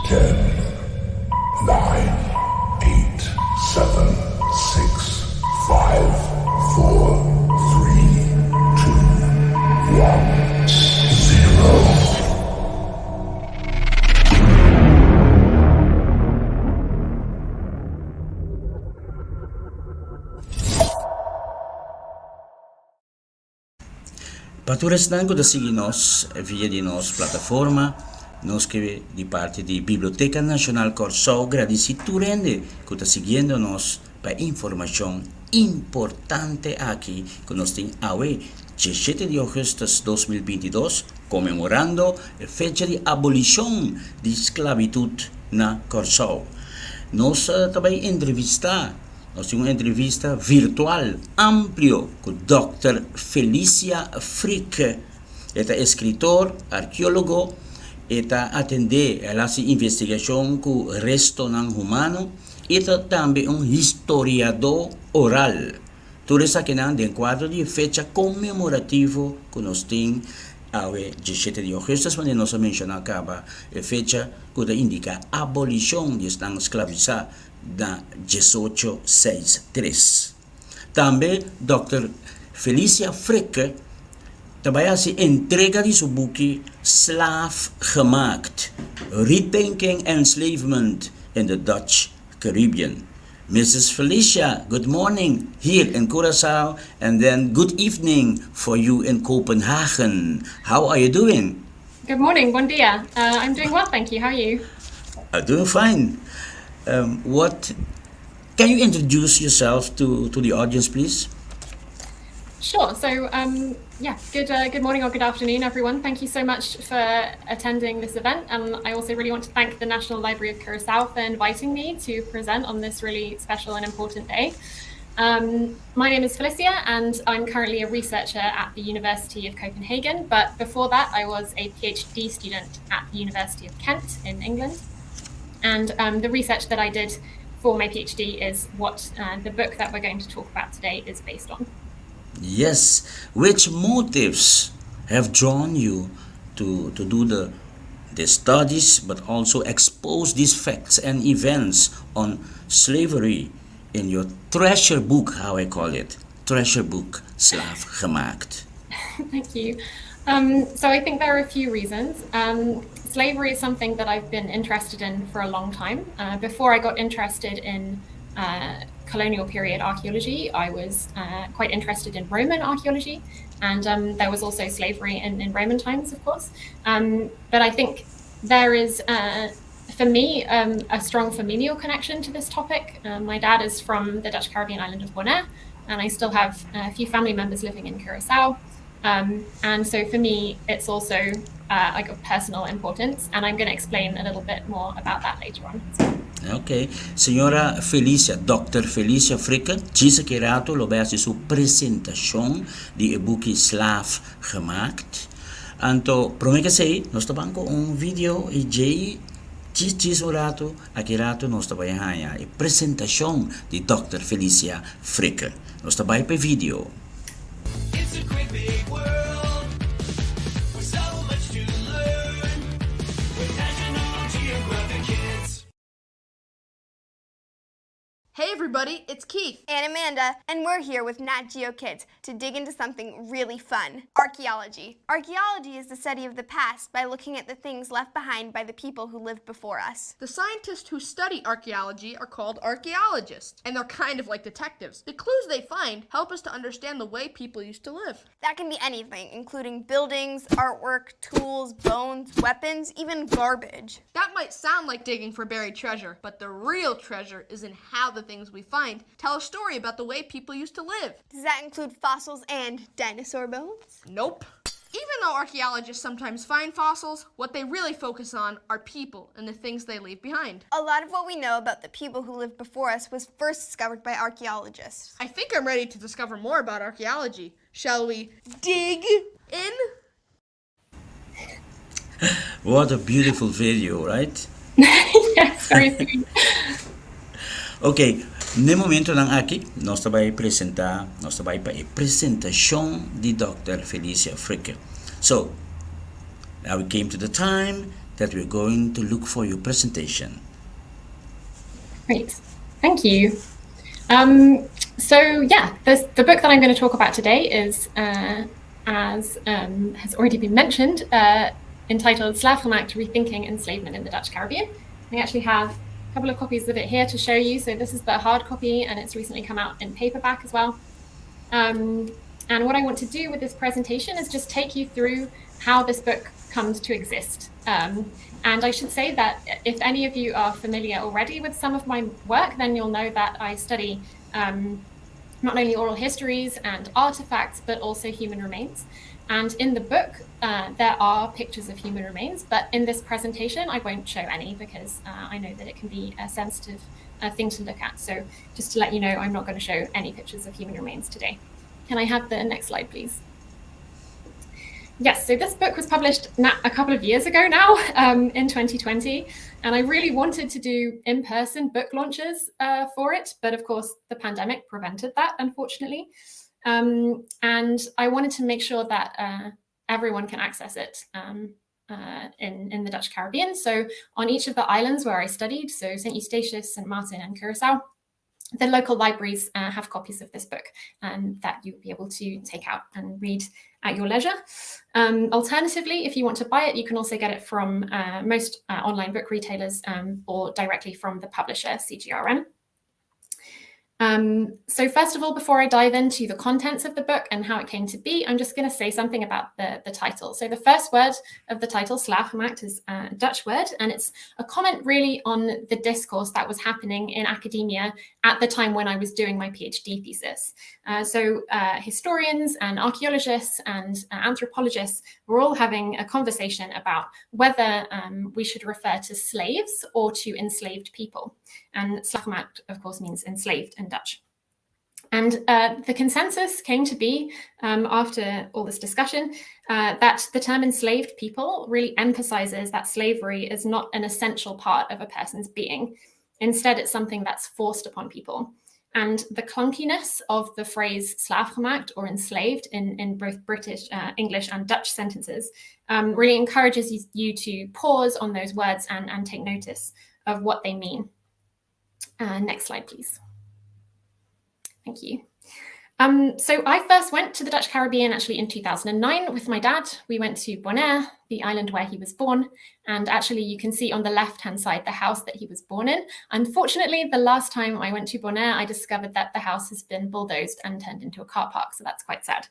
10, 9, 8, 7, 6, 5, 4, 3, 2, 1, 0. Paturesnan ko da sige nos via di nos plataforma nos que di parte di Biblioteca Nacional Kòrsou agradeciturende ko da siguiendo nos pa informashon importante aqui que nos tem awe 17 de agosto 2022 comemorando a fecha de abolición de esclavitut na Kòrsou. Nos também entrevistar. Nós temos uma entrevista virtual amplia com Dr. Fricke. Ele é escritor, arqueólogo, ele atende a essa investigação com o habitantenan humano e também um historiador oral. Tudo isso aqui no quadro de fecha comemorativo que nós temos a 17 de agosto, mas nós mencionamos acaba a fecha que indica a abolição de St Esklavisá da 1863. Também Dr. Fricke trabalha a entrega de seu buki Slaafgemaakt, Rethinking Enslavement in the Dutch Caribbean. Mrs. Felicia, good morning here in Curaçao, and then good evening for you in Copenhagen. How are you doing? Good morning, bom dia. I'm doing well, thank you. How are you? I'm doing fine. What can you introduce yourself to the audience, please? Sure. So, good morning or good afternoon, everyone. Thank you so much for attending this event. And I also really want to thank the National Library of Curaçao for inviting me to present on this really special and important day. My name is Felicia, and I'm currently a researcher at the University of Copenhagen. But before that, I was a PhD student at the University of Kent in England. And the research that I did for my PhD is what the book that we're going to talk about today is based on. Yes. Which motives have drawn you to do the studies, but also expose these facts and events on slavery in your treasure book, how I call it, treasure book, Slaafgemaakt? Thank you. So I think there are a few reasons. Slavery is something that I've been interested in for a long time. Before I got interested in colonial period archaeology, I was quite interested in Roman archaeology, and there was also slavery in Roman times, of course. But I think there is, for me, a strong familial connection to this topic. My dad is from the Dutch Caribbean island of Bonaire, and I still have a few family members living in Curaçao. And so for me, it's also like of personal importance, and I'm going to explain a little bit more about that later on. Ok, signora Felicia, Dr. Felicia Fricke, ci kerato lo basi su presentação di buki Slaafgemaakt. Anto, promé que sei, nós banco video e jay ci orato a kerato nós trabalha haña e presentação di Dr. Felicia Fricke. Nós trabalha per video. It's a great big world with so much to learn with National Geographic Kids. Hey everybody, it's Keith and Amanda, and we're here with Nat Geo Kids to dig into something really fun, archaeology. Archaeology is the study of the past by looking at the things left behind by the people who lived before us. The scientists who study archaeology are called archaeologists, and they're kind of like detectives. The clues they find help us to understand the way people used to live. That can be anything, including buildings, artwork, tools, bones, weapons, even garbage. That might sound like digging for buried treasure, but the real treasure is in how the things we find tell a story about the way people used to live. Does that include fossils and dinosaur bones? Nope. Even though archaeologists sometimes find fossils, what they really focus on are people and the things they leave behind. A lot of what we know about the people who lived before us was first discovered by archaeologists. I think I'm ready to discover more about archaeology. Shall we dig in? What a beautiful video, right? Yes, very sweet. Ok, no momento lang aqui, nós vai apresentar, nós vai para a apresentação de Dr. Felicia Fricke. So, now we came to the time that we're going to look for your presentation. Great, thank you. So yeah, the book that I'm going to talk about today is, as has already been mentioned, entitled Slavgemaakt: Rethinking Enslavement in the Dutch Caribbean. I actually have a couple of copies of it here to show you. So this is the hard copy, and it's recently come out in paperback as well. And what I want to do with this presentation is just take you through how this book comes to exist. And I should say that if any of you are familiar already with some of my work, then you'll know that I study not only oral histories and artifacts, but also human remains. And in the book, there are pictures of human remains, but in this presentation, I won't show any because I know that it can be a sensitive thing to look at. So just to let you know, I'm not going to show any pictures of human remains today. Can I have the next slide, please? Yes, so this book was published a couple of years ago now, in 2020, and I really wanted to do in-person book launches for it, but of course the pandemic prevented that, unfortunately. And I wanted to make sure that everyone can access it in the Dutch Caribbean. So on each of the islands where I studied, so St Eustatius, St Maarten, and Kòrsou, the local libraries have copies of this book that you'll be able to take out and read at your leisure. Alternatively, if you want to buy it, you can also get it from most online book retailers or directly from the publisher, CGRN. So first of all, before I dive into the contents of the book and how it came to be, I'm just going to say something about the title. So the first word of the title, Slavgemaakt, is a Dutch word, and it's a comment really on the discourse that was happening in academia at the time when I was doing my PhD thesis. So historians and archaeologists and anthropologists were all having a conversation about whether we should refer to slaves or to enslaved people. And Slavgemaakt, of course, means enslaved in Dutch. And the consensus came to be, after all this discussion, that the term enslaved people really emphasizes that slavery is not an essential part of a person's being. Instead, it's something that's forced upon people. And the clunkiness of the phrase slavgemaakt or enslaved in both British, English and Dutch sentences really encourages you to pause on those words and take notice of what they mean. Next slide, please. Thank you. So I first went to the Dutch Caribbean actually in 2009 with my dad. We went to Bonaire, the island where he was born. And actually you can see on the left-hand side the house that he was born in. Unfortunately, the last time I went to Bonaire, I discovered that the house has been bulldozed and turned into a car park. So that's quite sad.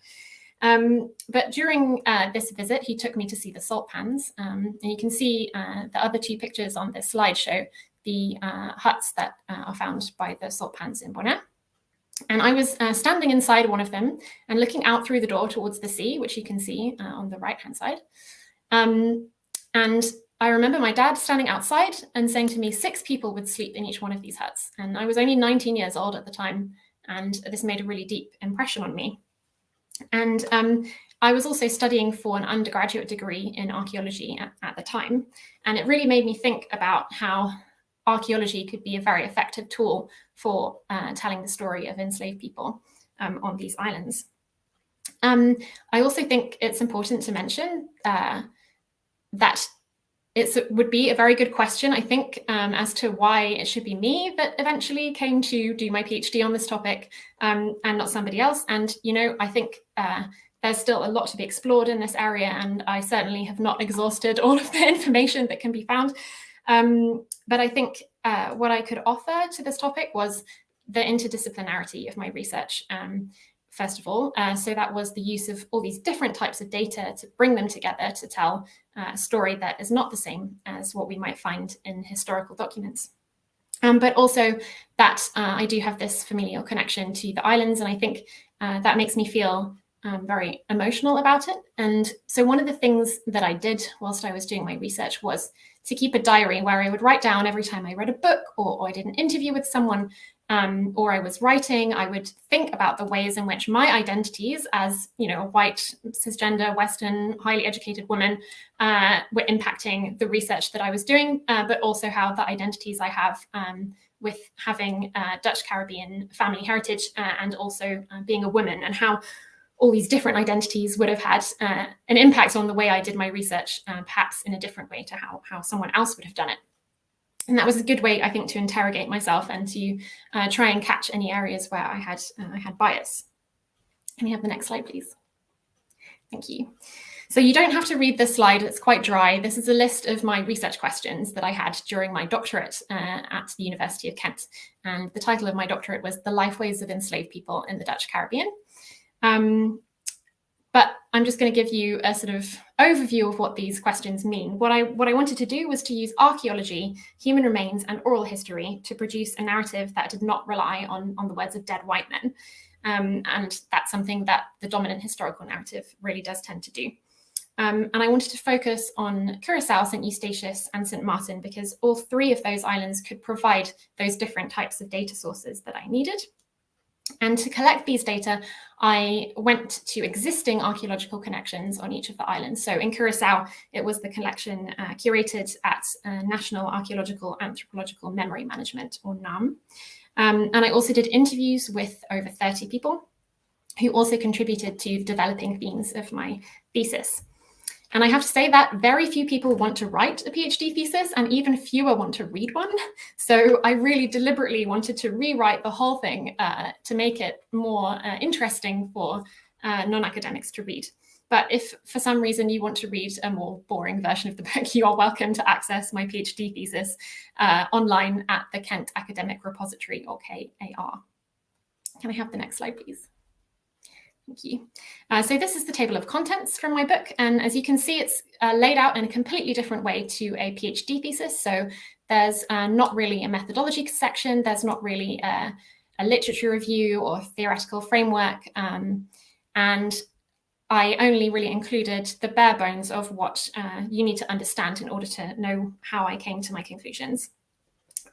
But during this visit, he took me to see the salt pans. And you can see the other two pictures on this slide show the huts that are found by the salt pans in Bonaire. And I was standing inside one of them and looking out through the door towards the sea, which you can see on the right-hand side. And I remember my dad standing outside and saying to me 6 people would sleep in each one of these huts. And I was only 19 years old at the time, and this made a really deep impression on me. And I was also studying for an undergraduate degree in archaeology at the time. And it really made me think about how archaeology could be a very effective tool for telling the story of enslaved people on these islands. I also think it's important to mention that it would be a very good question, I think, as to why it should be me that eventually came to do my PhD on this topic and not somebody else. And, you know, I think there's still a lot to be explored in this area, and I certainly have not exhausted all of the information that can be found. But I think what I could offer to this topic was the interdisciplinarity of my research, first of all. So that was the use of all these different types of data to bring them together to tell a story that is not the same as what we might find in historical documents. But also that I do have this familial connection to the islands, and I think that makes me feel very emotional about it. And so one of the things that I did whilst I was doing my research was to keep a diary where I would write down every time I read a book or I did an interview with someone or I was writing, I would think about the ways in which my identities as, you know, a white, cisgender, Western, highly educated woman were impacting the research that I was doing, but also how the identities I have with having Dutch Caribbean family heritage and also being a woman, and how all these different identities would have had an impact on the way I did my research, perhaps in a different way to how someone else would have done it. And that was a good way, I think, to interrogate myself and to try and catch any areas where I had bias. Can we have the next slide, please? Thank you. So you don't have to read this slide, it's quite dry. This is a list of my research questions that I had during my doctorate at the University of Kent. And the title of my doctorate was The Lifeways of Enslaved People in the Dutch Caribbean. But I'm just going to give you a sort of overview of what these questions mean. What I wanted to do was to use archaeology, human remains, and oral history to produce a narrative that did not rely on the words of dead white men. And that's something that the dominant historical narrative really does tend to do. And I wanted to focus on Kòrsou, St Eustatius, and St Maarten because all three of those islands could provide those different types of data sources that I needed. And to collect these data, I went to existing archaeological connections on each of the islands. So in Kòrsou, it was the collection curated at National Archaeological Anthropological Memory Management, or NAM. And I also did interviews with over 30 people who also contributed to developing themes of my thesis. And I have to say that very few people want to write a PhD thesis and even fewer want to read one. So I really deliberately wanted to rewrite the whole thing to make it more interesting for non-academics to read. But if for some reason you want to read a more boring version of the book, you are welcome to access my PhD thesis online at the Kent Academic Repository, or KAR. Can I have the next slide, please? Thank you. So this is the table of contents from my book. And as you can see, it's laid out in a completely different way to a PhD thesis. So there's not really a methodology section. There's not really a literature review or theoretical framework. And I only really included the bare bones of what you need to understand in order to know how I came to my conclusions.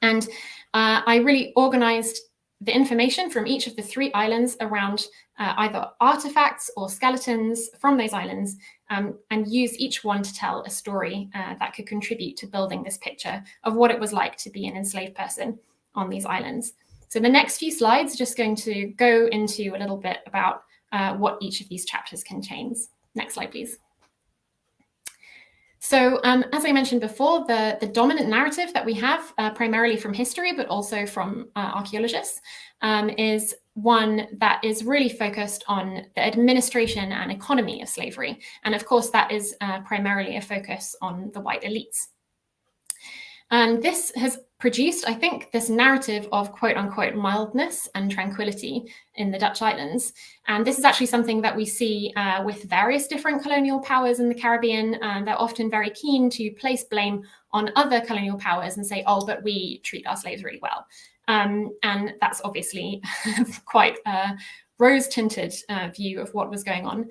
And I really organized the information from each of the three islands around either artifacts or skeletons from those islands, and use each one to tell a story that could contribute to building this picture of what it was like to be an enslaved person on these islands. So the next few slides are just going to go into a little bit about what each of these chapters contains. Next slide, please. So as I mentioned before, the dominant narrative that we have, primarily from history, but also from archaeologists, is one that is really focused on the administration and economy of slavery. And of course, that is primarily a focus on the white elites. And this has produced, I think, this narrative of quote unquote mildness and tranquility in the Dutch islands. And this is actually something that we see with various different colonial powers in the Caribbean. They're often very keen to place blame on other colonial powers and say, oh, but we treat our slaves really well. And that's obviously quite a rose-tinted view of what was going on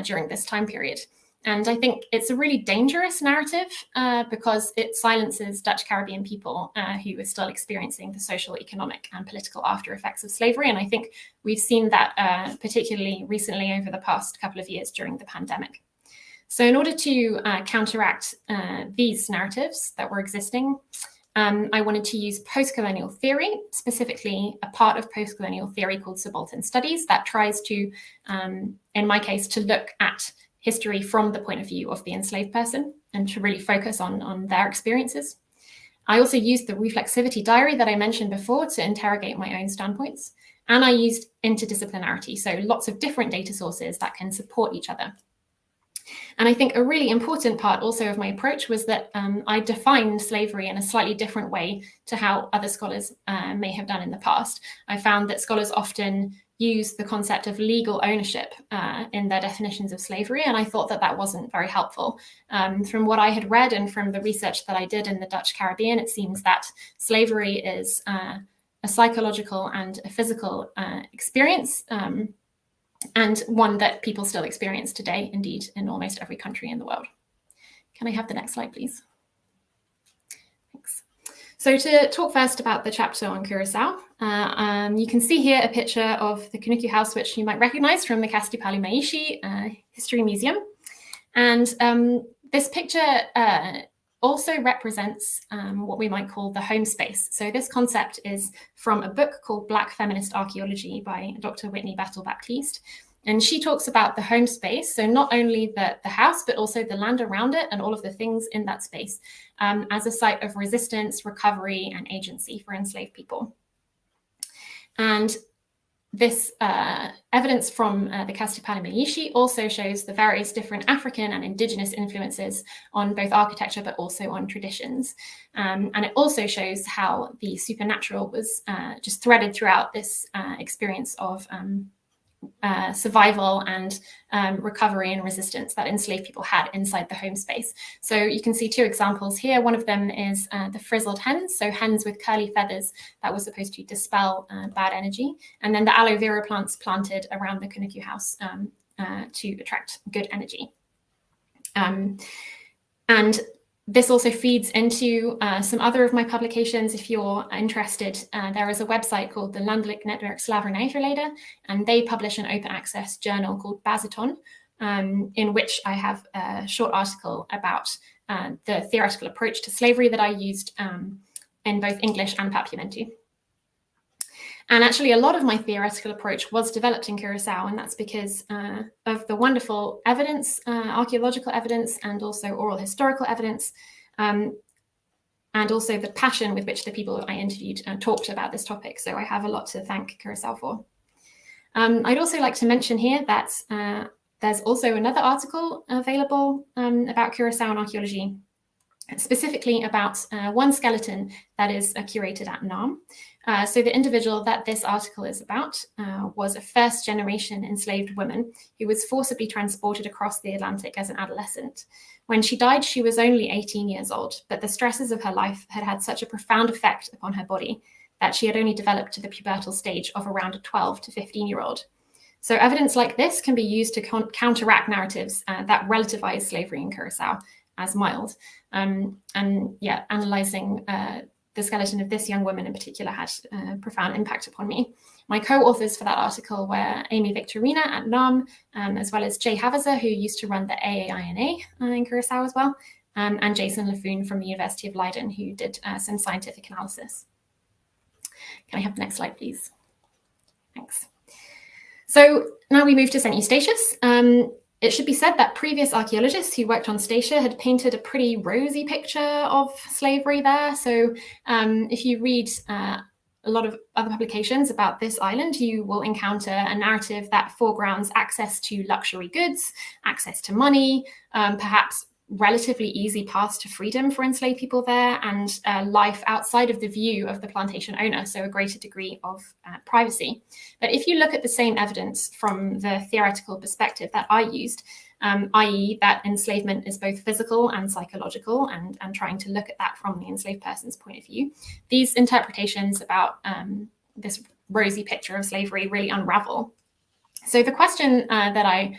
during this time period. And I think it's a really dangerous narrative because it silences Dutch Caribbean people who are still experiencing the social, economic, and political after effects of slavery. And I think we've seen that particularly recently over the past couple of years during the pandemic. So in order to counteract these narratives that were existing, I wanted to use post-colonial theory, specifically a part of post-colonial theory called subaltern studies that tries to, in my case, to look at history from the point of view of the enslaved person and to really focus on their experiences. I also used the reflexivity diary that I mentioned before to interrogate my own standpoints. And I used interdisciplinarity, so lots of different data sources that can support each other. And I think a really important part also of my approach was that I defined slavery in a slightly different way to how other scholars may have done in the past. I found that scholars often use the concept of legal ownership in their definitions of slavery, and I thought that that wasn't very helpful. From what I had read and from the research that I did in the Dutch Caribbean, it seems that slavery is a psychological and a physical experience, and one that people still experience today, indeed, in almost every country in the world. Can I have the next slide, please? Thanks. So to talk first about the chapter on Kòrsou, you can see here a picture of the Kunuku house, which you might recognize from the Kastipali Maishi History Museum. And this picture also represents what we might call the home space. So this concept is from a book called Black Feminist Archaeology by Dr. Whitney Battle-Baptiste. And she talks about the home space, so not only the house, but also the land around it and all of the things in that space, as a site of resistance, recovery, and agency for enslaved people. And this evidence from the Kastipali also shows the various different African and indigenous influences on both architecture, but also on traditions. And it also shows how the supernatural was just threaded throughout this experience of survival and recovery and resistance that enslaved people had inside the home space. So you can see two examples here. One of them is the frizzled hens, so hens with curly feathers that were supposed to dispel bad energy, and then the aloe vera plants planted around the Kunuku house to attract good energy. And this also feeds into some other of my publications. If you're interested, there is a website called the Landelijk Netwerk Slavernijverleden, and they publish an open access journal called Basá, in which I have a short article about the theoretical approach to slavery that I used in both English and Papiamentu. And actually, a lot of my theoretical approach was developed in Kòrsou, and that's because of the wonderful evidence, archaeological evidence, and also oral historical evidence, and also the passion with which the people I interviewed talked about this topic. So I have a lot to thank Kòrsou for. I'd also like to mention here that there's also another article available about Kòrsou and archaeology, specifically about one skeleton that is curated at Nam. So the individual that this article is about was a first-generation enslaved woman who was forcibly transported across the Atlantic as an adolescent. When she died, she was only 18 years old, but the stresses of her life had had such a profound effect upon her body that she had only developed to the pubertal stage of around a 12 to 15-year-old. So evidence like this can be used to counteract narratives that relativize slavery in Kòrsou as mild. And yeah, analyzing the skeleton of this young woman in particular had a profound impact upon me. My co-authors for that article were Amy Victorina at NAM, as well as Jay Havazer, who used to run the AAINA in Kòrsou as well, and Jason Laffoon from the University of Leiden, who did some scientific analysis. Can I have the next slide, please? Thanks. So now we move to St Eustatius. It should be said that previous archaeologists who worked on Statia had painted a pretty rosy picture of slavery there. So if you read a lot of other publications about this island, you will encounter a narrative that foregrounds access to luxury goods, access to money, perhaps relatively easy paths to freedom for enslaved people there, and life outside of the view of the plantation owner, so a greater degree of privacy. But if you look at the same evidence from the theoretical perspective that I used, i.e. that enslavement is both physical and psychological, and trying to look at that from the enslaved person's point of view, these interpretations about this rosy picture of slavery really unravel. So the question that I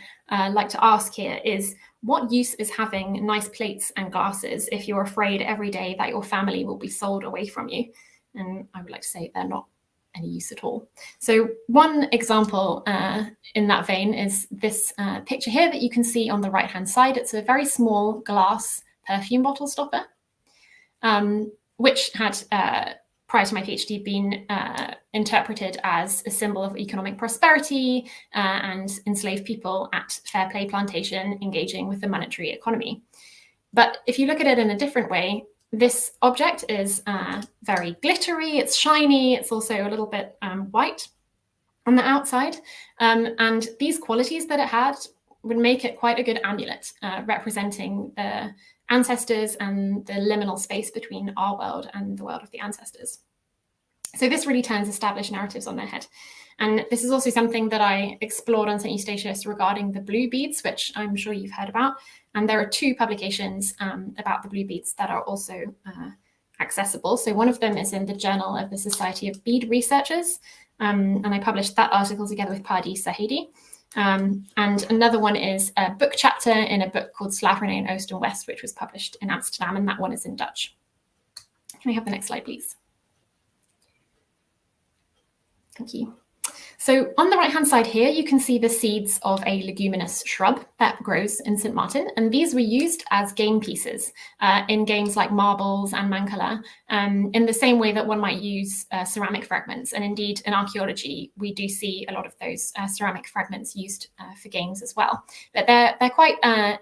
like to ask here is, what use is having nice plates and glasses if you're afraid every day that your family will be sold away from you? And I would like to say they're not any use at all. So one example in that vein is this picture here that you can see on the right-hand side. It's a very small glass perfume bottle stopper, which had, prior to my PhD, been interpreted as a symbol of economic prosperity and enslaved people at Fair Play Plantation engaging with the monetary economy. But if you look at it in a different way, this object is very glittery, it's shiny, it's also a little bit white on the outside. And these qualities that it had would make it quite a good amulet, representing the ancestors and the liminal space between our world and the world of the ancestors. So this really turns established narratives on their head. And this is also something that I explored on St Eustatius regarding the blue beads, which I'm sure you've heard about. And there are two publications about the blue beads that are also accessible. So one of them is in the Journal of the Society of Bead Researchers. And I published that article together with Padi Sahidi. And another one is a book chapter in a book called Slavernij in Oost and West, which was published in Amsterdam, and that one is in Dutch. Can we have the next slide, please? Thank you. So on the right-hand side here, you can see the seeds of a leguminous shrub that grows in St Maarten, and these were used as game pieces in games like marbles and mancala, in the same way that one might use ceramic fragments. And indeed, in archaeology, we do see a lot of those ceramic fragments used for games as well. But they're quite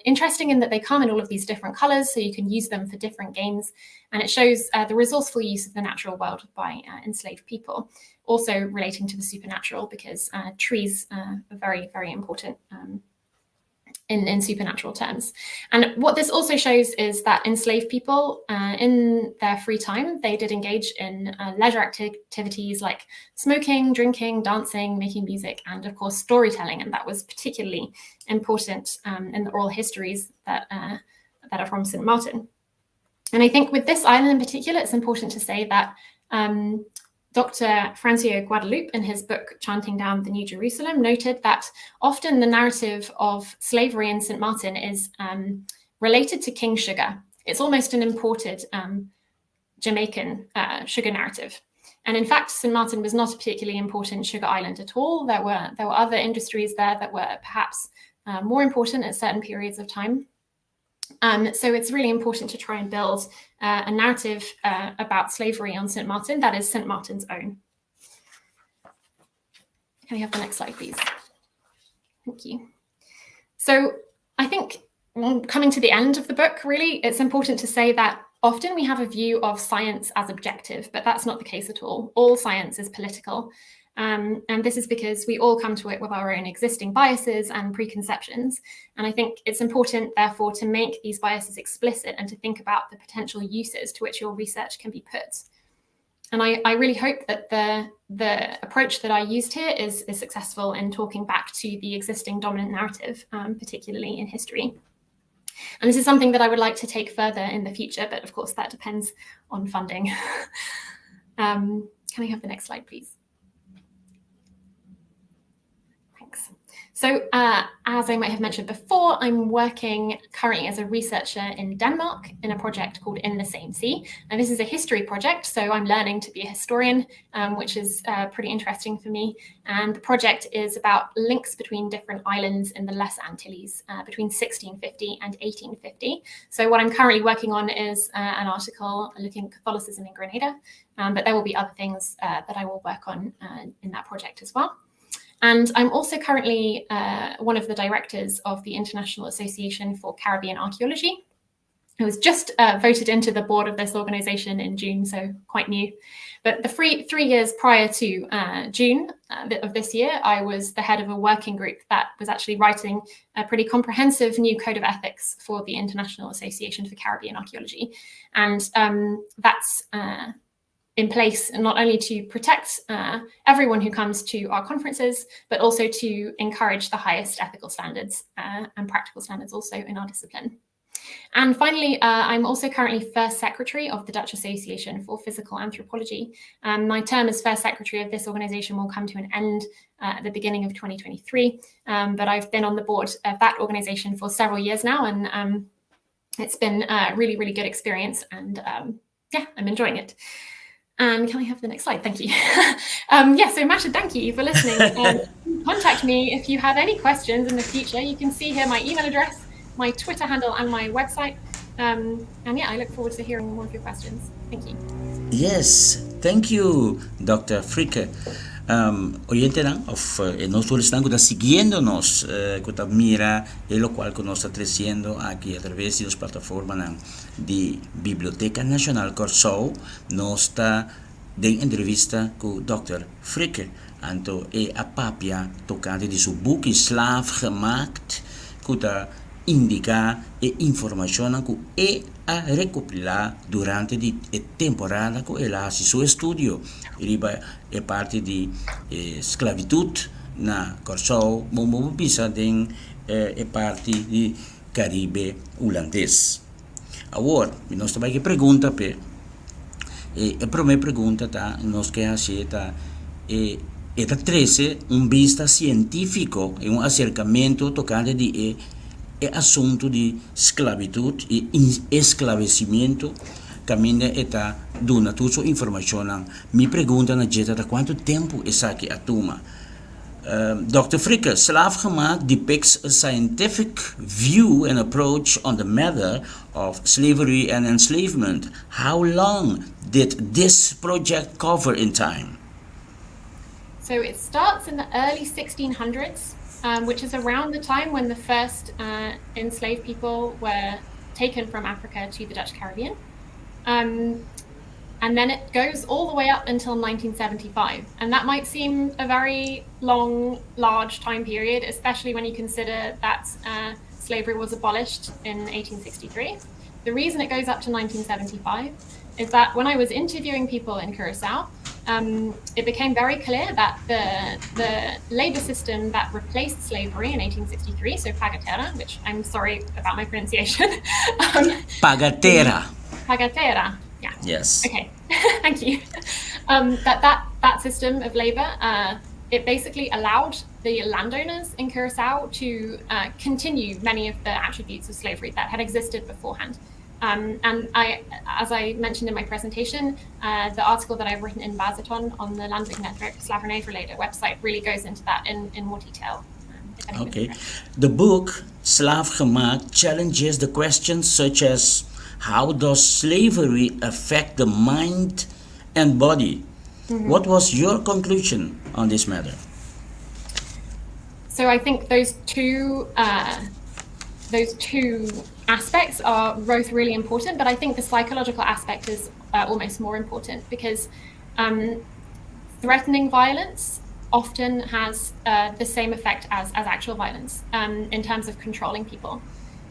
interesting in that they come in all of these different colors, so you can use them for different games, and it shows the resourceful use of the natural world by enslaved people. Also relating to the supernatural, because trees are very, very important in supernatural terms. And what this also shows is that enslaved people, in their free time, they did engage in leisure activities like smoking, drinking, dancing, making music, and of course storytelling. And that was particularly important in the oral histories that are from St Maarten. And I think with this island in particular, it's important to say that Dr. Francio Guadalupe, in his book Chanting Down the New Jerusalem, noted that often the narrative of slavery in St Maarten is related to King Sugar. It's almost an imported Jamaican sugar narrative. And in fact, St Maarten was not a particularly important sugar island at all. There were other industries there that were perhaps more important at certain periods of time. So it's really important to try and build a narrative about slavery on St Maarten that is St Maarten's own. Can we have the next slide, please? Thank you. So I think coming to the end of the book, really, it's important to say that often we have a view of science as objective, but that's not the case at all. All science is political. And this is because we all come to it with our own existing biases and preconceptions. And I think it's important, therefore, to make these biases explicit and to think about the potential uses to which your research can be put. And I really hope that the approach that I used here is successful in talking back to the existing dominant narrative, particularly in history. And this is something that I would like to take further in the future, but of course that depends on funding. Can we have the next slide, please? So as I might have mentioned before, I'm working currently as a researcher in Denmark in a project called In the Same Sea. And this is a history project, so I'm learning to be a historian, which is pretty interesting for me. And the project is about links between different islands in the Les Antilles between 1650 and 1850. So what I'm currently working on is an article looking at Catholicism in Grenada, but there will be other things that I will work on in that project as well. And I'm also currently one of the directors of the International Association for Caribbean Archaeology. I was just voted into the board of this organization in June, so quite new. But the 3 years prior to June of this year, I was the head of a working group that was actually writing a pretty comprehensive new code of ethics for the International Association for Caribbean Archaeology. And that's in place not only to protect everyone who comes to our conferences, but also to encourage the highest ethical standards and practical standards also in our discipline. And finally, I'm also currently first secretary of the Dutch Association for Physical Anthropology. My term as first secretary of this organization will come to an end at the beginning of 2023, but I've been on the board of that organization for several years now, and it's been a really, really good experience, and yeah, I'm enjoying it. And can I have the next slide? Thank you. So Masha, thank you for listening. Contact me if you have any questions in the future. You can see here my email address, my Twitter handle, and my website. And yeah, I look forward to hearing more of your questions. Thank you. Yes, thank you, Dr. Fricke. Habitantenan of nosotros están siguiéndonos con mira y lo cual nos está creciendo aquí a través de las plataformas de Biblioteca Nacional Kòrsou. Nos está de entrevista con Dr. Fricke, anto a papia tocante de su buki slaaf gemaakt, que indica informashon que a recopilar durante la temporada que él hace su estudio. Riba è parte di sklabitut na Kòrsou, bisa den è parte di Caribe holandês. Agora, nós também que pergunta pe a promé pergunta tá nós que aceita eta 13 vista científico e acercamento tocante de assunto de sklabitut e esclarecimento caminha eta duna tudo informashon. Me pergunta na jeta da quanto tempo essa que atuma Dr. Fricke, slaafgemaakt depicts a scientific view and approach on the matter of slavery and enslavement. How long did this project cover in time? So it starts in the early 1600s, which is around the time when the first enslaved people were taken from Africa to the Dutch Caribbean. And then it goes all the way up until 1975. And that might seem a very long, large time period, especially when you consider that slavery was abolished in 1863. The reason it goes up to 1975 is that when I was interviewing people in Kòrsou, it became very clear that the labor system that replaced slavery in 1863, so pagatera, which I'm sorry about my pronunciation. Pagatera. Pagatera, yeah. Yes. Okay, thank you. That system of labor, it basically allowed the landowners in Kòrsou to continue many of the attributes of slavery that had existed beforehand. And as I mentioned in my presentation, the article that I've written in Basaton on the Landelijk Netwerk Slavernijverleden website really goes into that in more detail. Okay. The book, Slaafgemaakt, challenges the questions such as how does slavery affect the mind and body? Mm-hmm. What was your conclusion on this matter? So I think those two aspects are both really important, but I think the psychological aspect is almost more important because threatening violence often has the same effect as actual violence in terms of controlling people.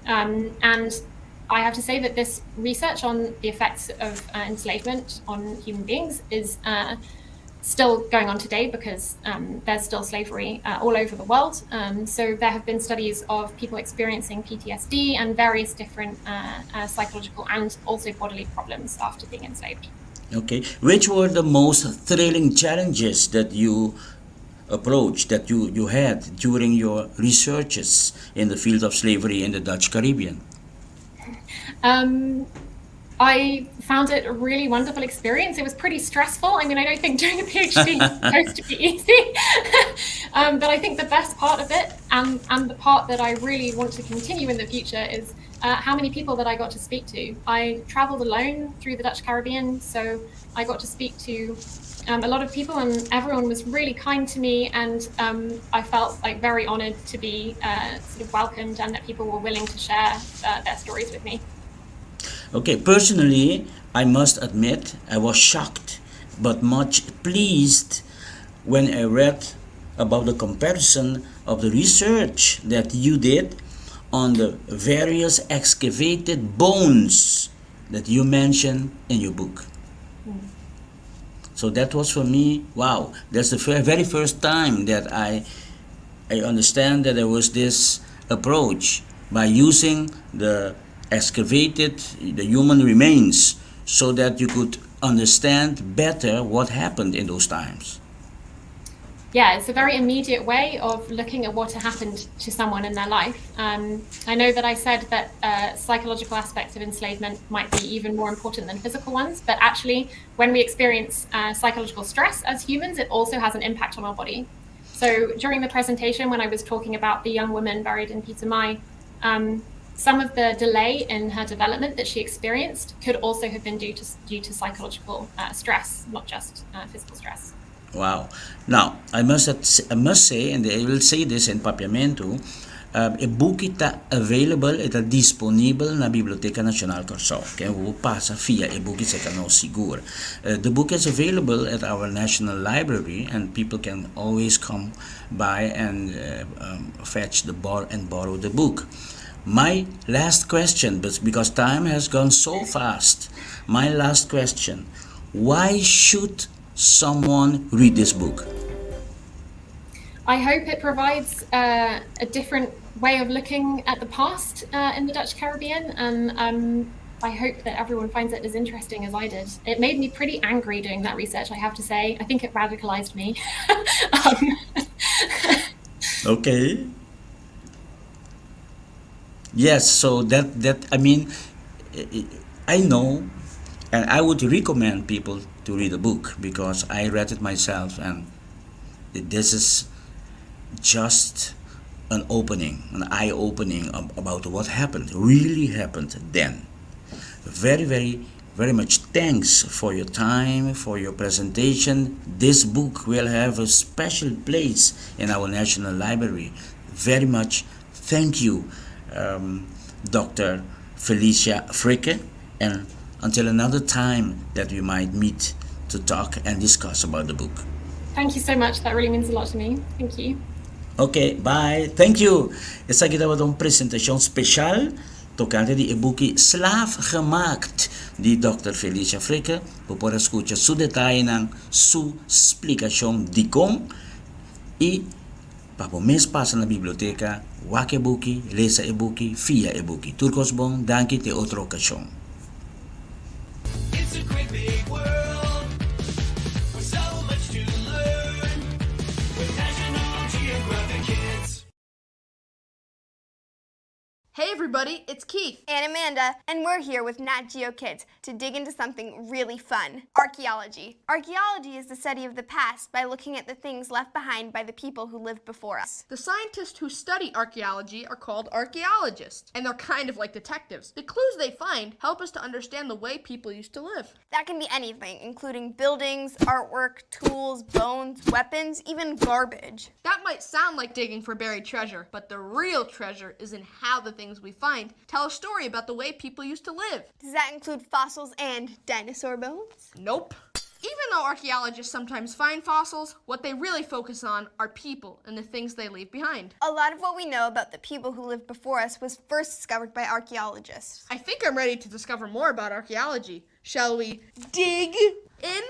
And I have to say that this research on the effects of enslavement on human beings is still going on today because there's still slavery all over the world. So there have been studies of people experiencing PTSD and various different psychological and also bodily problems after being enslaved. Okay, which were the most thrilling challenges that you approached, that you had during your researches in the field of slavery in the Dutch Caribbean? I found it a really wonderful experience. It was pretty stressful. I mean, I don't think doing a PhD is supposed to be easy. But I think the best part of it, and the part that I really want to continue in the future, is how many people that I got to speak to. I traveled alone through the Dutch Caribbean, so I got to speak to a lot of people, and everyone was really kind to me, and I felt like very honored to be sort of welcomed and that people were willing to share their stories with me. Okay, personally, I must admit I was shocked but much pleased when I read about the comparison of the research that you did on the various excavated bones that you mentioned in your book. So that was for me, wow, that's the very first time that I understand that there was this approach by using the excavated, the human remains, so that you could understand better what happened in those times. Yeah, it's a very immediate way of looking at what happened to someone in their life. I know that I said that psychological aspects of enslavement might be even more important than physical ones, but actually when we experience psychological stress as humans, it also has an impact on our body. So during the presentation, when I was talking about the young woman buried in Pietermaaie, some of the delay in her development that she experienced could also have been due to psychological stress, not just physical stress. Wow. Now, I must say, and I will say this in papiamento, e book está available, está disponível na Biblioteca Nacional Kòrsou. Okay, we passa via e book is no seguro. The book is available at our National Library, and people can always come by and fetch and borrow the book. My last question, but because time has gone so fast, my last question: why should someone read this book? I hope it provides a different way of looking at the past in the Dutch Caribbean, and I hope that everyone finds it as interesting as I did. It made me pretty angry doing that research, I have to say. I think it radicalized me. Okay. Yes, so that I mean, I know, and I would recommend people to read the book because I read it myself, and this is just an opening, an eye-opening about what really happened then. Very much thanks for your time, for your presentation. This book will have a special place in our National Library. Very much thank you, Dr. Felicia Fricke, and until another time that we might meet to talk and discuss about the book. Thank you so much. That really means a lot to me. Thank you. Okay, bye. Thank you. Essa aqui estava uma apresentação especial tocante de buki Slaaf gemaakt de Dr. Felicia Fricke. Por escutar su detalhe ng su explicação de como e para mês passa na biblioteca, wake buki, lesa buki, fia buki. Turcos bom, danke te outra ocasião. It's a great big world with so much to learn with National Geographic Kids. Hey everybody, it's Keith. And Amanda, and we're here with Nat Geo Kids to dig into something really fun, archaeology. Archaeology is the study of the past by looking at the things left behind by the people who lived before us. The scientists who study archaeology are called archaeologists, and they're kind of like detectives. The clues they find help us to understand the way people used to live. That can be anything, including buildings, artwork, tools, bones, weapons, even garbage. That might sound like digging for buried treasure, but the real treasure is in how the things we find tell a story about the way people used to live. Does that include fossils and dinosaur bones? Nope. Even though archaeologists sometimes find fossils, what they really focus on are people and the things they leave behind. A lot of what we know about the people who lived before us was first discovered by archaeologists. I think I'm ready to discover more about archaeology. Shall we dig in?